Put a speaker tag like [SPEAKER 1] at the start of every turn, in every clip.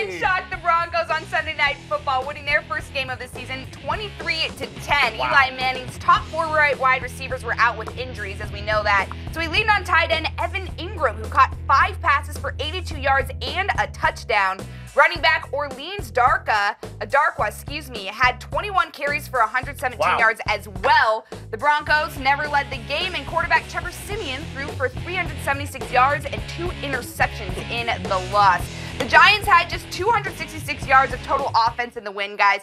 [SPEAKER 1] Giants shocked the Broncos on Sunday Night Football, winning their first game of the season 23-10.
[SPEAKER 2] Wow.
[SPEAKER 1] Eli Manning's top 4 wide receivers were out with injuries, as we know that. So he leaned on tight end Evan Ingram, who caught 5 passes for 82 yards and a touchdown. Running back Orleans Darkwa, had 21 carries for 117 yards as well. The Broncos never led the game, and quarterback Trevor Siemian threw for 376 yards and 2 interceptions in the loss. The Giants had just 266 yards of total offense in the win, guys.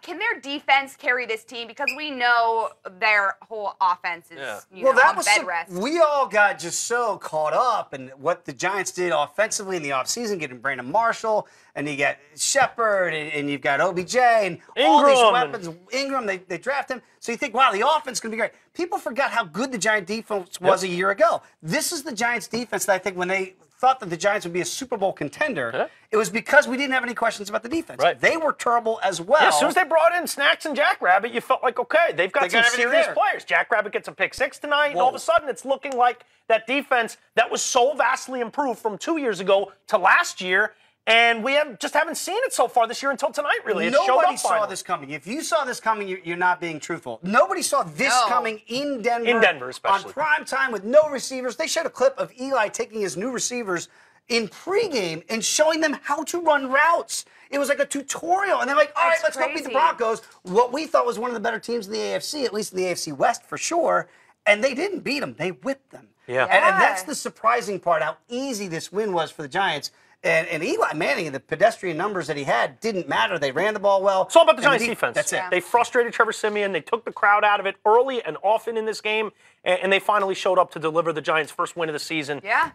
[SPEAKER 1] Can their defense carry this team? Because we know their whole offense is on bed rest.
[SPEAKER 2] We all got just so caught up in what the Giants did offensively in the offseason, getting Brandon Marshall, and you got Shepard, and you've got OBJ, and all these weapons. Ingram, they draft him. So you think, wow, the offense is going to be great. People forgot how good the Giant defense was a year ago. This is the Giants defense that I think when they thought that the Giants would be a Super Bowl contender, it was because we didn't have any questions about the defense.
[SPEAKER 3] Right.
[SPEAKER 2] They were terrible as well.
[SPEAKER 3] Yeah, as soon as they brought in Snacks and Jackrabbit, you felt like, okay, they've got some serious players. Jackrabbit gets a pick 6 tonight, and all of a sudden it's looking like that defense that was so vastly improved from 2 years ago to last year. And we haven't seen it so far this year until tonight, really.
[SPEAKER 2] Nobody saw this coming. If you saw this coming, you're not being truthful. Nobody saw this coming in Denver.
[SPEAKER 3] In Denver, especially.
[SPEAKER 2] On prime time with no receivers. They showed a clip of Eli taking his new receivers in pregame and showing them how to run routes. It was like a tutorial. And they're like, all right, let's go beat the Broncos. What we thought was one of the better teams in the AFC, at least in the AFC West for sure. And they didn't beat them. They whipped them.
[SPEAKER 3] Yeah.
[SPEAKER 2] And that's the surprising part, how easy this win was for the Giants. And Eli Manning, the pedestrian numbers that he had didn't matter. They ran the ball well.
[SPEAKER 3] It's all about the Giants' defense.
[SPEAKER 2] That's it.
[SPEAKER 3] They frustrated Trevor Siemian. They took the crowd out of it early and often in this game, and they finally showed up to deliver the Giants' first win of the season.
[SPEAKER 1] Yeah.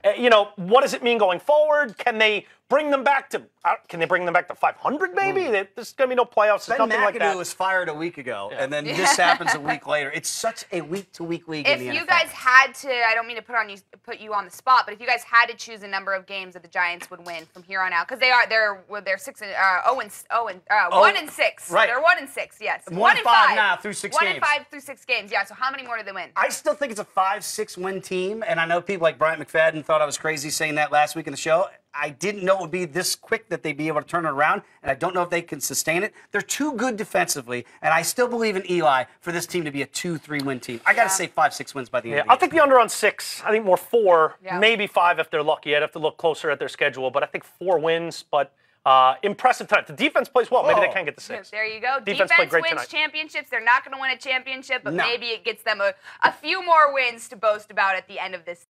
[SPEAKER 3] What does it mean going forward? Can they bring them back to 500 maybe? There's going to be no playoffs. There's nothing like that.
[SPEAKER 2] Ben McAdoo was fired a week ago, and then this happens a week later. It's such a week-to-week league in the NFL.
[SPEAKER 1] If you guys had to, I don't mean to put you on the spot, but if you guys had to choose a number of games that the Giants would win from here on out, because they're 1 and 6.
[SPEAKER 2] Right.
[SPEAKER 1] They're 1 and 6. Yes.
[SPEAKER 2] 1 and 5 now through 6 games.
[SPEAKER 1] 1 and 5 through 6 games. Yeah. So how many more do they win?
[SPEAKER 2] I still think it's a 5-6 win team, and I know people like Bryant McFadden thought I was crazy saying that last week in the show. I didn't know it would be this quick that they'd be able to turn it around, and I don't know if they can sustain it. They're too good defensively, and I still believe in Eli for this team to be a 2-3 win team. I got to say 5-6 wins by the end of the year.
[SPEAKER 3] I'll take the under on 6. I think more 4, maybe 5 if they're lucky. I'd have to look closer at their schedule, but I think 4 wins. But impressive tonight. The defense plays well. Maybe they can get the 6.
[SPEAKER 1] There you go.
[SPEAKER 3] Defense
[SPEAKER 1] wins
[SPEAKER 3] tonight.
[SPEAKER 1] championships. They're not going to win a championship, but maybe it gets them a few more wins to boast about at the end of this